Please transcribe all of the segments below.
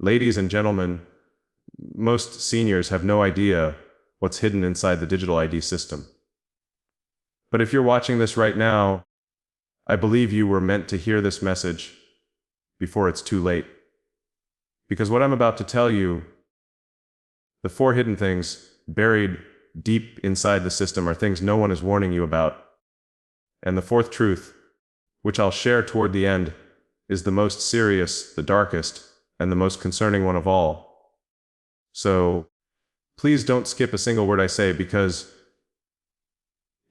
Ladies and gentlemen, most seniors have no idea what's hidden inside the digital ID system. But if you're watching this right now, I believe you were meant to hear this message before it's too late. Because what I'm about to tell you, the four hidden things buried deep inside the system are things no one is warning you about. And the fourth truth, which I'll share toward the end, is the most serious, the darkest, and the most concerning one of all. So, please don't skip a single word I say, because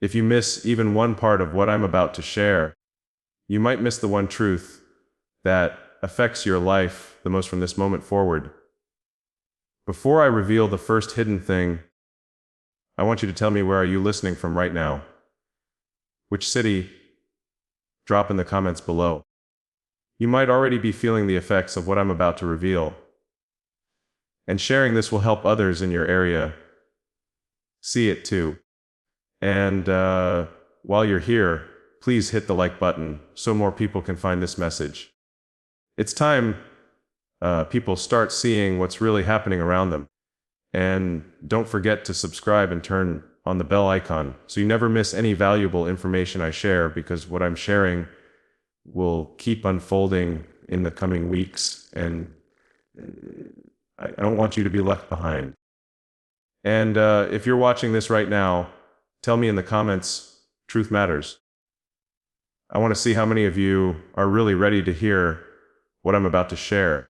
if you miss even one part of what I'm about to share, you might miss the one truth that affects your life the most from this moment forward. Before I reveal the first hidden thing, I want you to tell me, where are you listening from right now? Which city? Drop in the comments below. You might already be feeling the effects of what I'm about to reveal. And sharing this will help others in your area see it too. And while you're here, please hit the like button so more people can find this message. It's time people start seeing what's really happening around them. And don't forget to subscribe and turn on the bell icon so you never miss any valuable information I share, because what I'm sharing will keep unfolding in the coming weeks, and I don't want you to be left behind. And if you're watching this right now, tell me in the comments, truth matters. I want to see how many of you are really ready to hear what I'm about to share.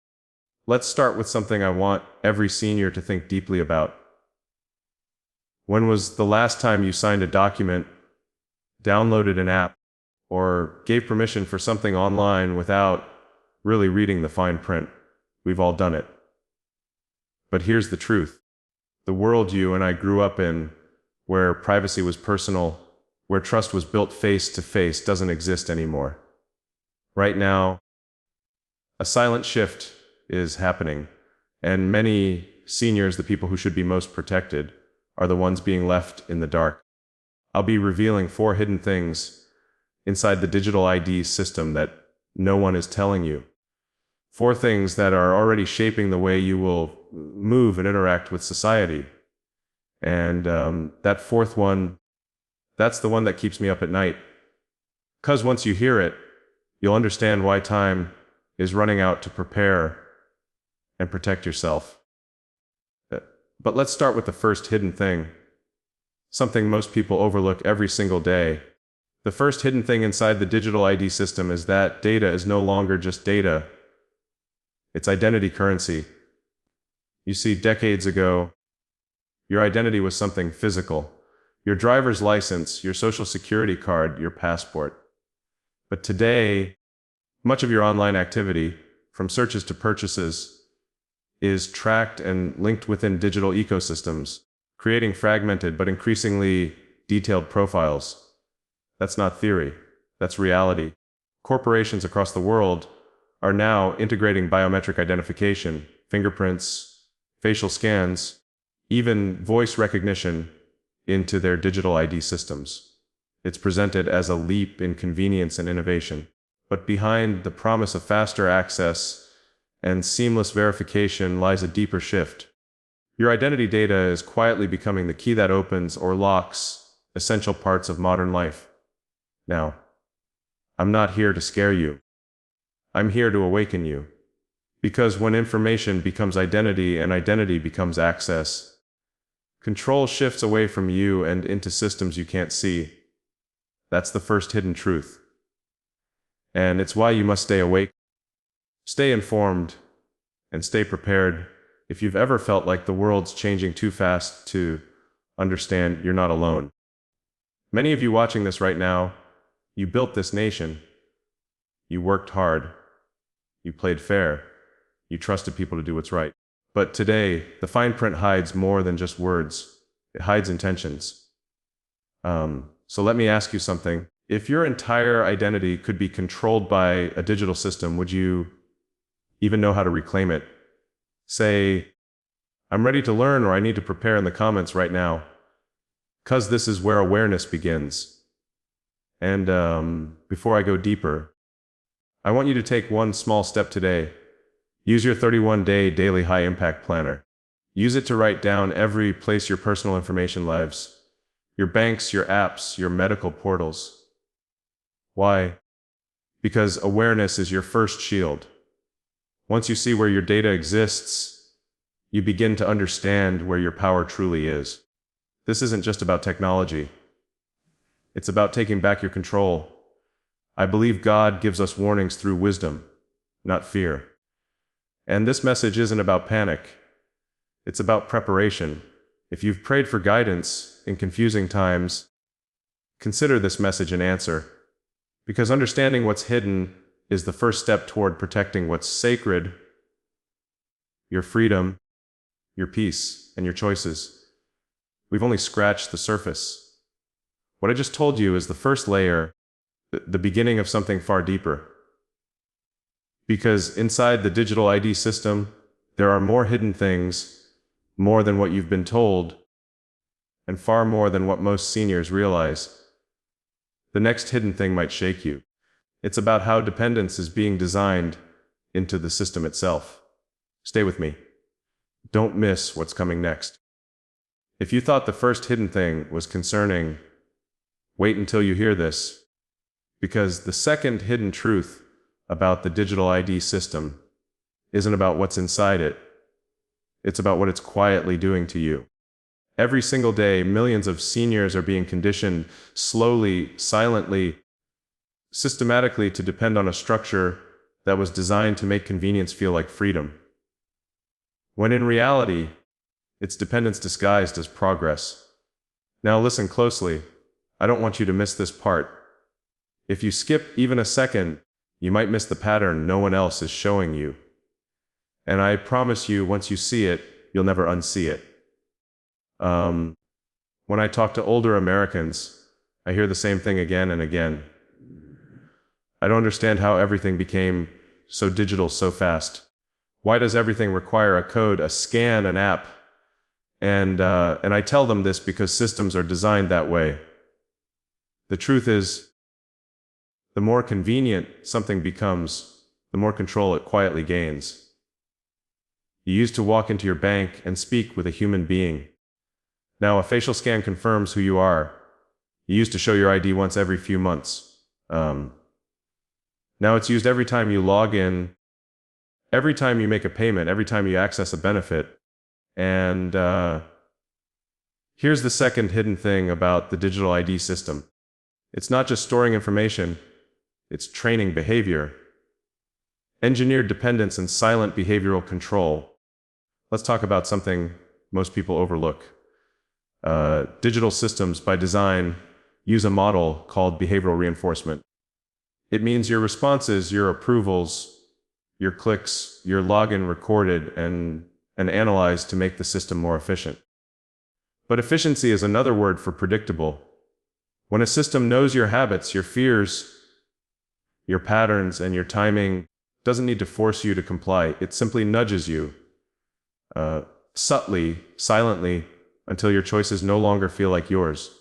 Let's start with something I want every senior to think deeply about. When was the last time you signed a document, downloaded an app, or gave permission for something online without really reading the fine print? We've all done it. But here's the truth. The world you and I grew up in, where privacy was personal, where trust was built face to face, doesn't exist anymore. Right now, a silent shift is happening, and many seniors, the people who should be most protected, are the ones being left in the dark. I'll be revealing four hidden things inside the digital ID system that no one is telling you. Four things that are already shaping the way you will move and interact with society. And that fourth one, that's the one that keeps me up at night. Because once you hear it, you'll understand why time is running out to prepare and protect yourself. But let's start with the first hidden thing, something most people overlook every single day. The first hidden thing inside the digital ID system is that data is no longer just data. It's identity currency. You see, decades ago, your identity was something physical. Your driver's license, your social security card, your passport. But today, much of your online activity, from searches to purchases, is tracked and linked within digital ecosystems, creating fragmented but increasingly detailed profiles. That's not theory, that's reality. Corporations across the world are now integrating biometric identification, fingerprints, facial scans, even voice recognition into their digital ID systems. It's presented as a leap in convenience and innovation. But behind the promise of faster access and seamless verification lies a deeper shift. Your identity data is quietly becoming the key that opens or locks essential parts of modern life. Now, I'm not here to scare you. I'm here to awaken you. Because when information becomes identity and identity becomes access, control shifts away from you and into systems you can't see. That's the first hidden truth. And it's why you must stay awake, stay informed, and stay prepared. If you've ever felt like the world's changing too fast to understand, you're not alone. Many of you watching this right now, you built this nation. You worked hard. You played fair. You trusted people to do what's right. But today, the fine print hides more than just words. It hides intentions. So let me ask you something. If your entire identity could be controlled by a digital system, would you even know how to reclaim it? Say, I'm ready to learn, or I need to prepare in the comments right now. Because this is where awareness begins. And before I go deeper, I want you to take one small step today. Use your 31-day daily high-impact planner. Use it to write down every place your personal information lives. Your banks, your apps, your medical portals. Why? Because awareness is your first shield. Once you see where your data exists, you begin to understand where your power truly is. This isn't just about technology. It's about taking back your control. I believe God gives us warnings through wisdom, not fear. And this message isn't about panic. It's about preparation. If you've prayed for guidance in confusing times, consider this message an answer. Because understanding what's hidden is the first step toward protecting what's sacred, your freedom, your peace, and your choices. We've only scratched the surface. What I just told you is the first layer, the beginning of something far deeper. Because inside the digital ID system, there are more hidden things, more than what you've been told, and far more than what most seniors realize. The next hidden thing might shake you. It's about how dependence is being designed into the system itself. Stay with me. Don't miss what's coming next. If you thought the first hidden thing was concerning, wait until you hear this. Because the second hidden truth about the digital ID system isn't about what's inside it. It's about what it's quietly doing to you. Every single day, millions of seniors are being conditioned slowly, silently, systematically to depend on a structure that was designed to make convenience feel like freedom. When in reality, it's dependence disguised as progress. Now listen closely. I don't want you to miss this part. If you skip even a second, you might miss the pattern no one else is showing you. And I promise you, once you see it, you'll never unsee it. When I talk to older Americans, I hear the same thing again and again. I don't understand how everything became so digital so fast. Why does everything require a code, a scan, an app? And I tell them this because systems are designed that way. The truth is, the more convenient something becomes, the more control it quietly gains. You used to walk into your bank and speak with a human being. Now a facial scan confirms who you are. You used to show your ID once every few months. Now it's used every time you log in, every time you make a payment, every time you access a benefit. And here's the second hidden thing about the digital ID system. It's not just storing information, it's training behavior. Engineered dependence and silent behavioral control. Let's talk about something most people overlook. Digital systems, by design, use a model called behavioral reinforcement. It means your responses, your approvals, your clicks, your login recorded and analyzed to make the system more efficient. But efficiency is another word for predictable. When a system knows your habits, your fears, your patterns, and your timing, doesn't need to force you to comply. It simply nudges you, subtly, silently, until your choices no longer feel like yours.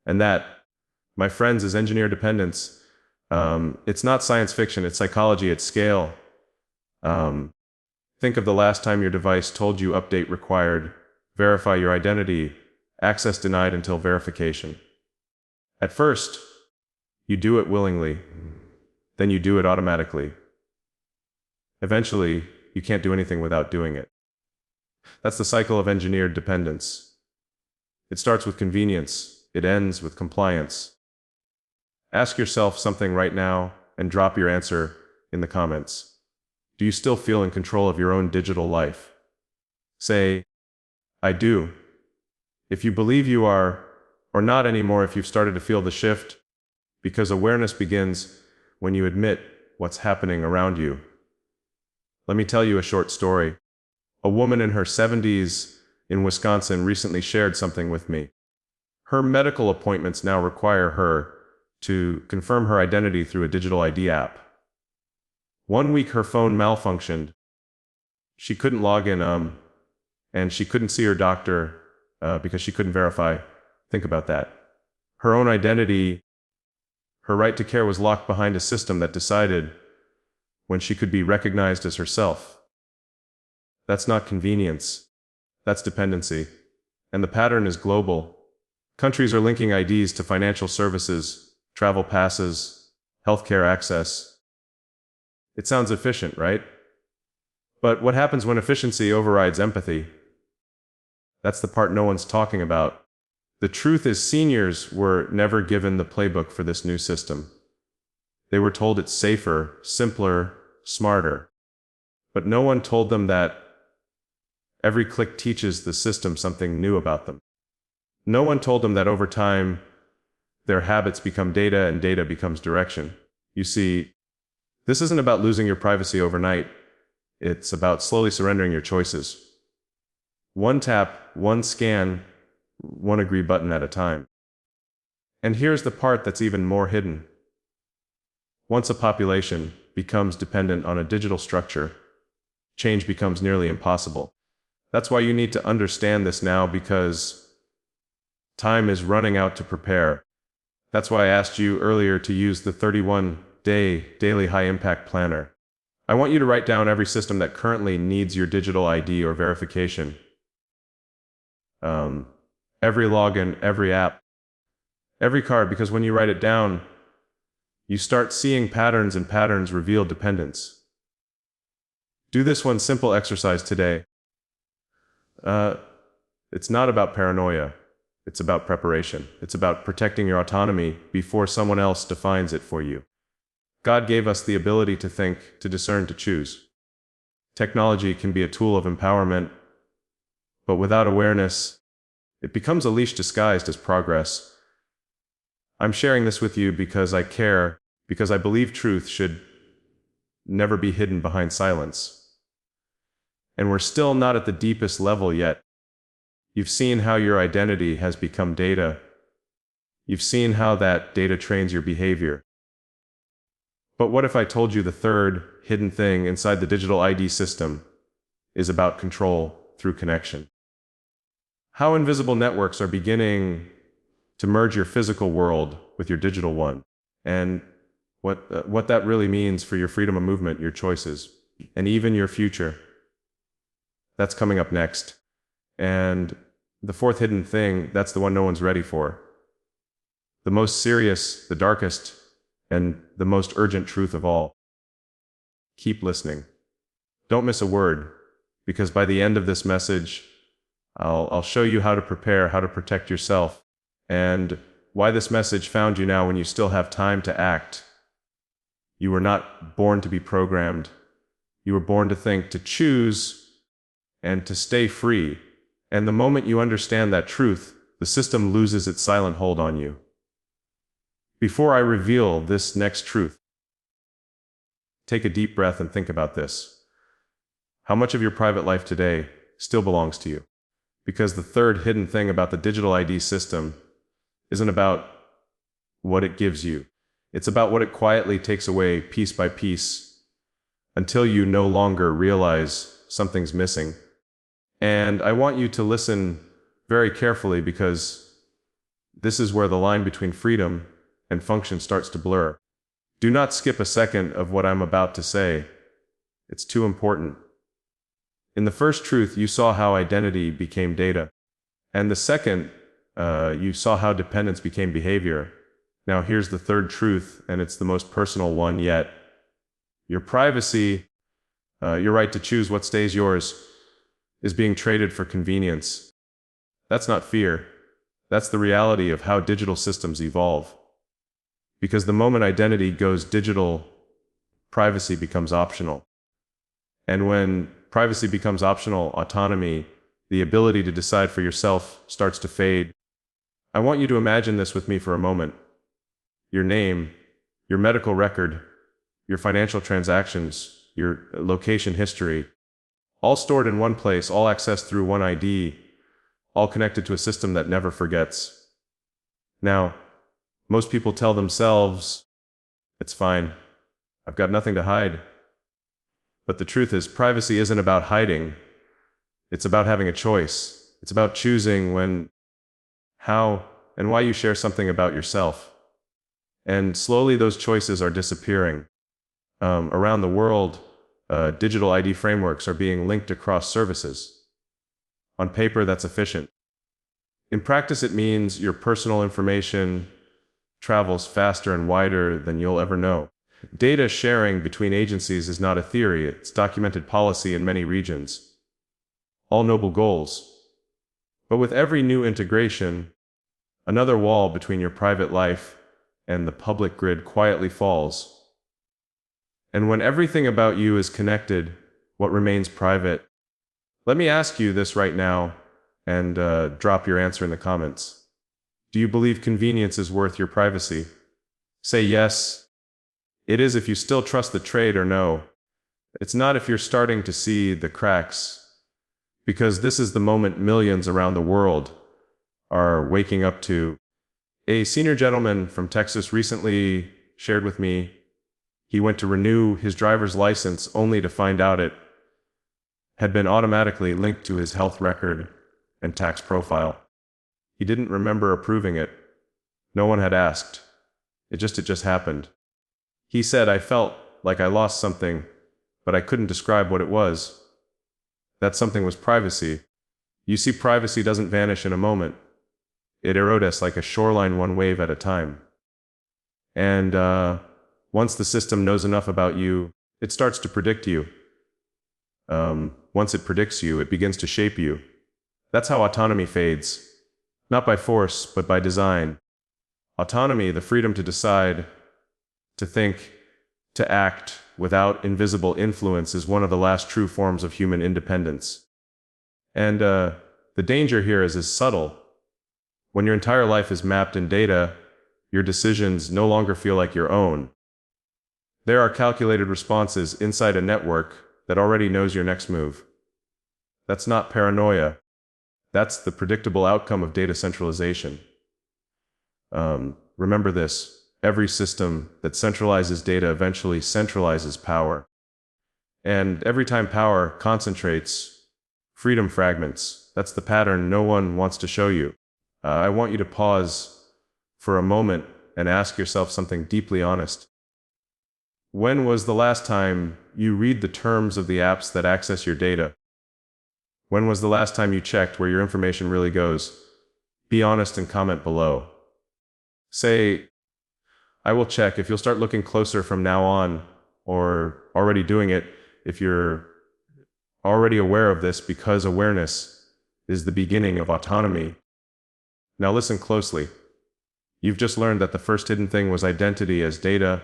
And that, my friends, is engineer dependence. It's not science fiction, it's psychology at scale. Think of the last time your device told you update required, verify your identity, access denied until verification. At first, you do it willingly, then you do it automatically. Eventually, you can't do anything without doing it. That's the cycle of engineered dependence. It starts with convenience, it ends with compliance. Ask yourself something right now and drop your answer in the comments. Do you still feel in control of your own digital life? Say, I do. If you believe you are, or not anymore if you've started to feel the shift, because awareness begins when you admit what's happening around you. Let me tell you a short story. A woman in her 70s in Wisconsin recently shared something with me. Her medical appointments now require her to confirm her identity through a digital ID app. 1 week her phone malfunctioned. She couldn't log in, and she couldn't see her doctor because she couldn't verify. Think about that. Her own identity, her right to care was locked behind a system that decided when she could be recognized as herself. That's not convenience. That's dependency. And the pattern is global. Countries are linking IDs to financial services, travel passes, healthcare access. It sounds efficient, right? But what happens when efficiency overrides empathy? That's the part no one's talking about. The truth is, seniors were never given the playbook for this new system. They were told it's safer, simpler, smarter. But no one told them that every click teaches the system something new about them. No one told them that over time, their habits become data and data becomes direction. You see, this isn't about losing your privacy overnight. It's about slowly surrendering your choices. One tap, one scan, one agree button at a time. And here's the part that's even more hidden. Once a population becomes dependent on a digital structure, change becomes nearly impossible. That's why you need to understand this now, because time is running out to prepare. That's why I asked you earlier to use the 31-day daily high-impact planner. I want you to write down every system that currently needs your digital ID or verification. Every login, every app, every card, because when you write it down, you start seeing patterns, and patterns reveal dependence. Do this one simple exercise today. It's not about paranoia. It's about preparation. It's about protecting your autonomy before someone else defines it for you. God gave us the ability to think, to discern, to choose. Technology can be a tool of empowerment, but without awareness, it becomes a leash disguised as progress. I'm sharing this with you because I care, because I believe truth should never be hidden behind silence. And we're still not at the deepest level yet. You've seen how your identity has become data. You've seen how that data trains your behavior. But what if I told you the third hidden thing inside the digital ID system is about control through connection? How invisible networks are beginning to merge your physical world with your digital one, and what that really means for your freedom of movement, your choices, and even your future. That's coming up next. And the fourth hidden thing, that's the one no one's ready for. The most serious, the darkest, and the most urgent truth of all. Keep listening. Don't miss a word, because by the end of this message, I'll show you how to prepare, how to protect yourself, and why this message found you now when you still have time to act. You were not born to be programmed. You were born to think, to choose, and to stay free. And the moment you understand that truth, the system loses its silent hold on you. Before I reveal this next truth, take a deep breath and think about this. How much of your private life today still belongs to you? Because the third hidden thing about the digital ID system isn't about what it gives you. It's about what it quietly takes away piece by piece until you no longer realize something's missing. And I want you to listen very carefully, because this is where the line between freedom and function starts to blur. Do not skip a second of what I'm about to say. It's too important. In the first truth, you saw how identity became data. And the second, you saw how dependence became behavior. Now here's the third truth, and it's the most personal one yet. Your privacy, your right to choose what stays yours, is being traded for convenience. That's not fear. That's the reality of how digital systems evolve. Because the moment identity goes digital, privacy becomes optional. And when privacy becomes optional, autonomy, the ability to decide for yourself, starts to fade. I want you to imagine this with me for a moment. Your name, your medical record, your financial transactions, your location history, all stored in one place, all accessed through one ID, all connected to a system that never forgets. Now, most people tell themselves, it's fine, I've got nothing to hide. But the truth is, privacy isn't about hiding. It's about having a choice. It's about choosing when, how, and why you share something about yourself. And slowly those choices are disappearing. Around the world, Digital ID frameworks are being linked across services. On paper, that's efficient. In practice, it means your personal information travels faster and wider than you'll ever know. Data sharing between agencies is not a theory, it's documented policy in many regions. All noble goals. But with every new integration, another wall between your private life and the public grid quietly falls. And when everything about you is connected, what remains private? Let me ask you this right now, and drop your answer in the comments. Do you believe convenience is worth your privacy? Say yes. It is if you still trust the trade, or no. It's not if you're starting to see the cracks. Because this is the moment millions around the world are waking up to. A senior gentleman from Texas recently shared with me he went to renew his driver's license only to find out it had been automatically linked to his health record and tax profile. He didn't remember approving it. No one had asked. It just happened. He said, "I felt like I lost something, but I couldn't describe what it was." That something was privacy. You see, privacy doesn't vanish in a moment. It erodes like a shoreline, one wave at a time. And once the system knows enough about you, it starts to predict you. Once it predicts you, it begins to shape you. That's how autonomy fades. Not by force, but by design. Autonomy, the freedom to decide, to think, to act without invisible influence, is one of the last true forms of human independence. And the danger here is subtle. When your entire life is mapped in data, your decisions no longer feel like your own. There are calculated responses inside a network that already knows your next move. That's not paranoia. That's the predictable outcome of data centralization. Remember this. Every system that centralizes data eventually centralizes power. And every time power concentrates, freedom fragments. That's the pattern no one wants to show you. I want you to pause for a moment and ask yourself something deeply honest. When was the last time you read the terms of the apps that access your data? When was the last time you checked where your information really goes? Be honest and comment below. Say, "I will check," if you'll start looking closer from now on, or already doing it if you're already aware of this, because awareness is the beginning of autonomy. Now listen closely. You've just learned that the first hidden thing was identity as data.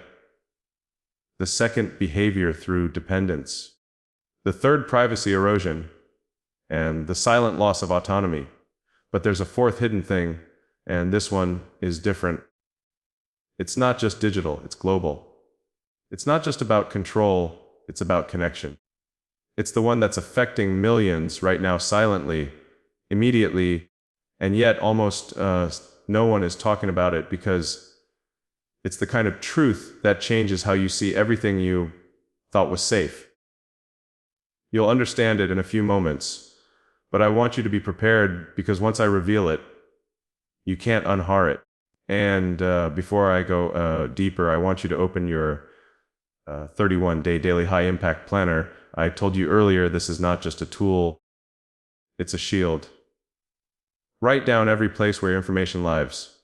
The second, behavior through dependence. The third, privacy erosion. And the silent loss of autonomy. But there's a fourth hidden thing, and this one is different. It's not just digital, it's global. It's not just about control, it's about connection. It's the one that's affecting millions right now silently, immediately, and yet almost no one is talking about it, because it's the kind of truth that changes how you see everything you thought was safe. You'll understand it in a few moments, but I want you to be prepared, because once I reveal it, you can't unhear it. And before I go deeper, I want you to open your 31-day daily high-impact planner. I told you earlier, this is not just a tool, it's a shield. Write down every place where your information lives.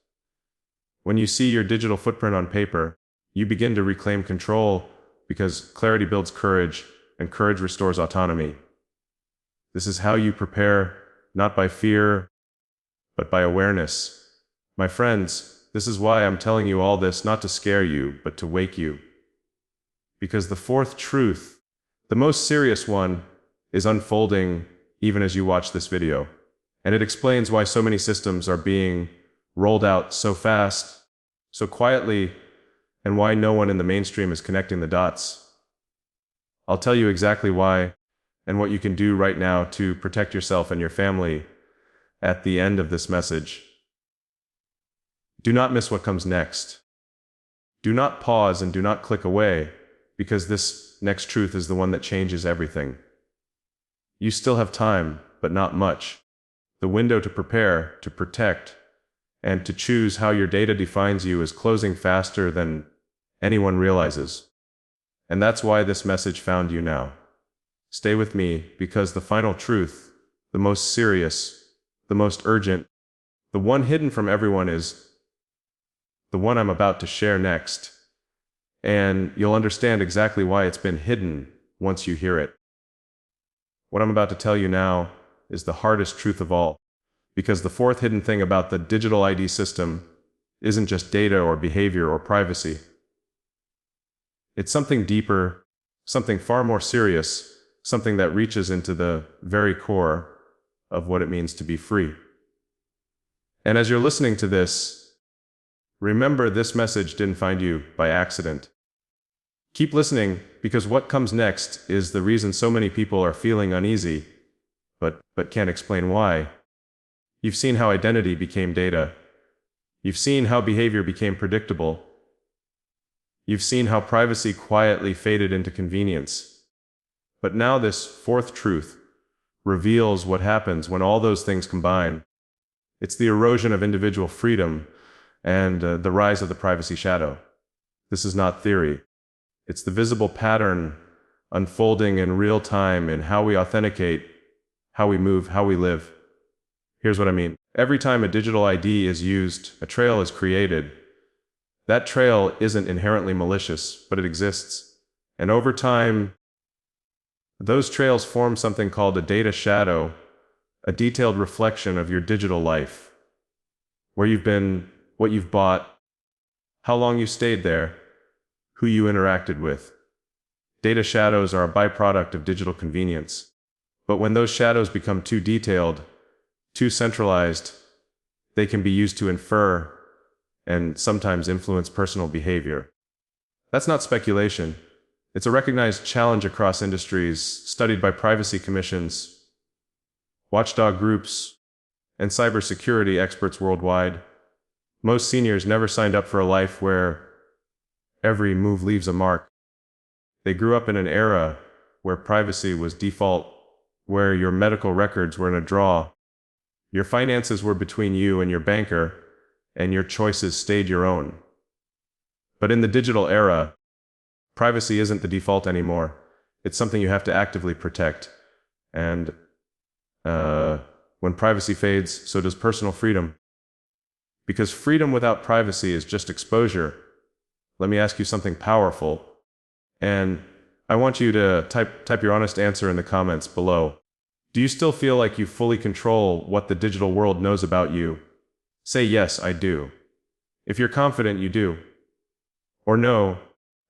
When you see your digital footprint on paper, you begin to reclaim control, because clarity builds courage, and courage restores autonomy. This is how you prepare, not by fear, but by awareness. My friends, this is why I'm telling you all this, not to scare you, but to wake you. Because the fourth truth, the most serious one, is unfolding even as you watch this video. And it explains why so many systems are being rolled out so fast, so quietly, and why no one in the mainstream is connecting the dots. I'll tell you exactly why, and what you can do right now to protect yourself and your family at the end of this message. Do not miss what comes next. Do not pause and do not click away, because this next truth is the one that changes everything. You still have time, but not much. The window to prepare, to protect, and to choose how your data defines you is closing faster than anyone realizes. And that's why this message found you now. Stay with me, because the final truth, the most serious, the most urgent, the one hidden from everyone is the one I'm about to share next. And you'll understand exactly why it's been hidden once you hear it. What I'm about to tell you now is the hardest truth of all, because the fourth hidden thing about the digital ID system isn't just data or behavior or privacy. It's something deeper, something far more serious, something that reaches into the very core of what it means to be free. And as you're listening to this, remember this message didn't find you by accident. Keep listening, because what comes next is the reason so many people are feeling uneasy, but can't explain why. You've seen how identity became data. You've seen how behavior became predictable. You've seen how privacy quietly faded into convenience. But now this fourth truth reveals what happens when all those things combine. It's the erosion of individual freedom and the rise of the privacy shadow. This is not theory. It's the visible pattern unfolding in real time in how we authenticate, how we move, how we live. Here's what I mean. Every time a digital ID is used, a trail is created. That trail isn't inherently malicious, but it exists. And over time, those trails form something called a data shadow, a detailed reflection of your digital life. Where you've been, what you've bought, how long you stayed there, who you interacted with. Data shadows are a byproduct of digital convenience. But when those shadows become too detailed, too centralized, they can be used to infer and sometimes influence personal behavior. That's not speculation. It's a recognized challenge across industries, studied by privacy commissions, watchdog groups, and cybersecurity experts worldwide. Most seniors never signed up for a life where every move leaves a mark. They grew up in an era where privacy was default, where your medical records were in a drawer, your finances were between you and your banker, and your choices stayed your own. But in the digital era, privacy isn't the default anymore. It's something you have to actively protect. And when privacy fades, so does personal freedom. Because freedom without privacy is just exposure. Let me ask you something powerful. And I want you to type your honest answer in the comments below. Do you still feel like you fully control what the digital world knows about you? Say yes, I do. If you're confident, you do. Or no,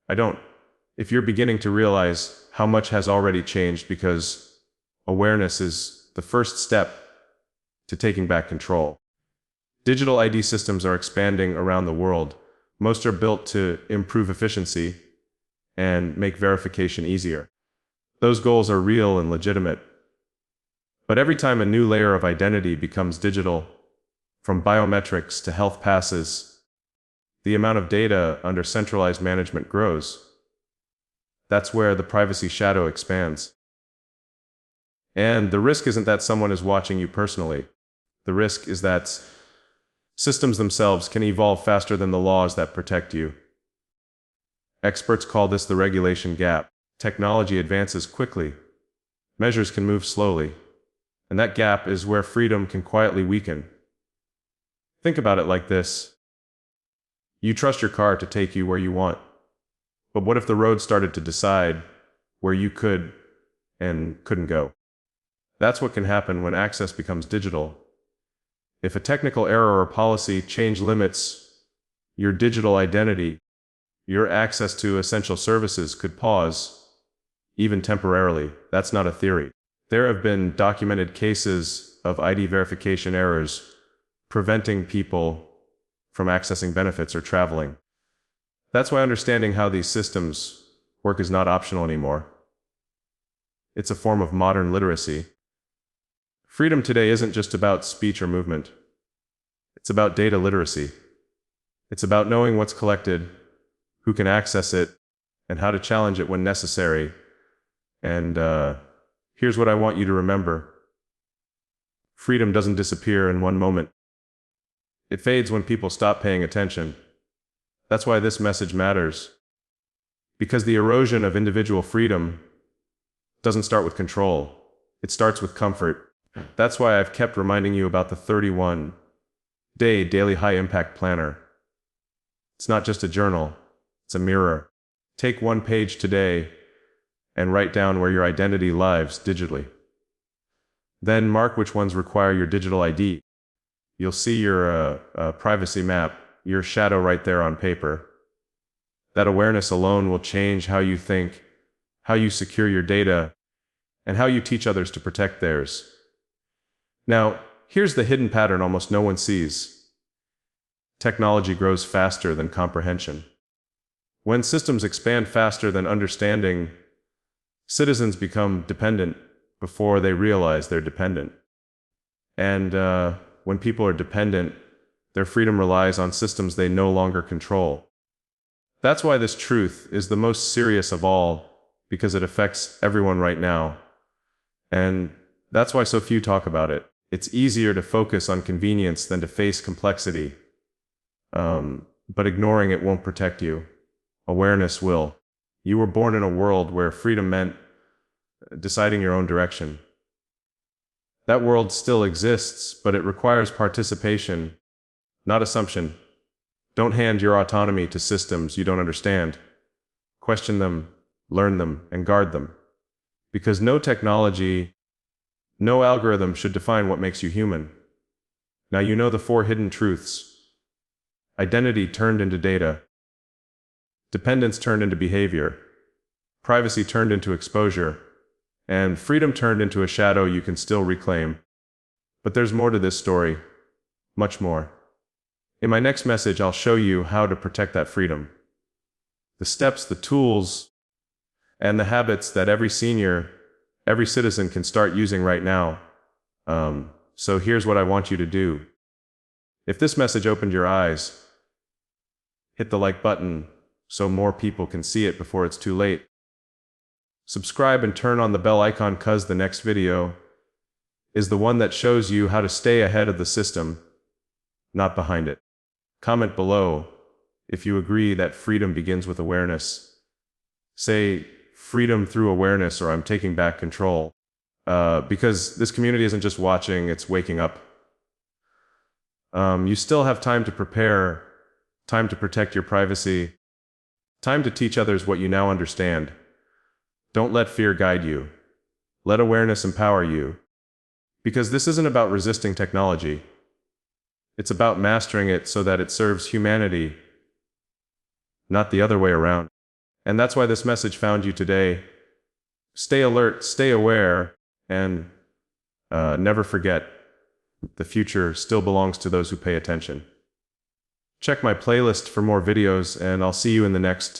I don't. If you're beginning to realize how much has already changed, because awareness is the first step to taking back control. Digital ID systems are expanding around the world. Most are built to improve efficiency and make verification easier. Those goals are real and legitimate. But every time a new layer of identity becomes digital, from biometrics to health passes, the amount of data under centralized management grows. That's where the privacy shadow expands. And the risk isn't that someone is watching you personally. The risk is that systems themselves can evolve faster than the laws that protect you. Experts call this the regulation gap. Technology advances quickly. Measures can move slowly. And that gap is where freedom can quietly weaken. Think about it like this. You trust your car to take you where you want. But what if the road started to decide where you could and couldn't go? That's what can happen when access becomes digital. If a technical error or policy change limits your digital identity, your access to essential services could pause, even temporarily. That's not a theory. There have been documented cases of ID verification errors preventing people from accessing benefits or traveling. That's why understanding how these systems work is not optional anymore. It's a form of modern literacy. Freedom today isn't just about speech or movement. It's about data literacy. It's about knowing what's collected, who can access it, and how to challenge it when necessary. And here's what I want you to remember. Freedom doesn't disappear in one moment. It fades when people stop paying attention. That's why this message matters. Because the erosion of individual freedom doesn't start with control. It starts with comfort. That's why I've kept reminding you about the 31-day daily high-impact planner. It's not just a journal, it's a mirror. Take one page today and write down where your identity lives digitally. Then mark which ones require your digital ID. You'll see your privacy map, your shadow right there on paper. That awareness alone will change how you think, how you secure your data, and how you teach others to protect theirs. Now, here's the hidden pattern almost no one sees. Technology grows faster than comprehension. When systems expand faster than understanding, citizens become dependent before they realize they're dependent. And when people are dependent, their freedom relies on systems they no longer control. That's why this truth is the most serious of all, because it affects everyone right now. And that's why so few talk about it. It's easier to focus on convenience than to face complexity. But ignoring it won't protect you. Awareness will. You were born in a world where freedom meant deciding your own direction. That world still exists, but it requires participation, not assumption. Don't hand your autonomy to systems you don't understand. Question them, learn them, and guard them. Because no technology, no algorithm should define what makes you human. Now you know the 4 hidden truths. Identity turned into data. Dependence turned into behavior. Privacy turned into exposure. And freedom turned into a shadow you can still reclaim. But there's more to this story. Much more. In my next message, I'll show you how to protect that freedom. The steps, the tools, and the habits that every citizen can start using right now. So here's what I want you to do. If this message opened your eyes, hit the like button so more people can see it before it's too late. Subscribe and turn on the bell icon, cause the next video is the one that shows you how to stay ahead of the system, not behind it. Comment below if you agree that freedom begins with awareness. Say freedom through awareness, or I'm taking back control. Because this community isn't just watching, it's waking up. You still have time to prepare, time to protect your privacy, time to teach others what you now understand. Don't let fear guide you. Let awareness empower you. Because this isn't about resisting technology. It's about mastering it so that it serves humanity, not the other way around. And that's why this message found you today. Stay alert, stay aware, and never forget, the future still belongs to those who pay attention. Check my playlist for more videos, and I'll see you in the next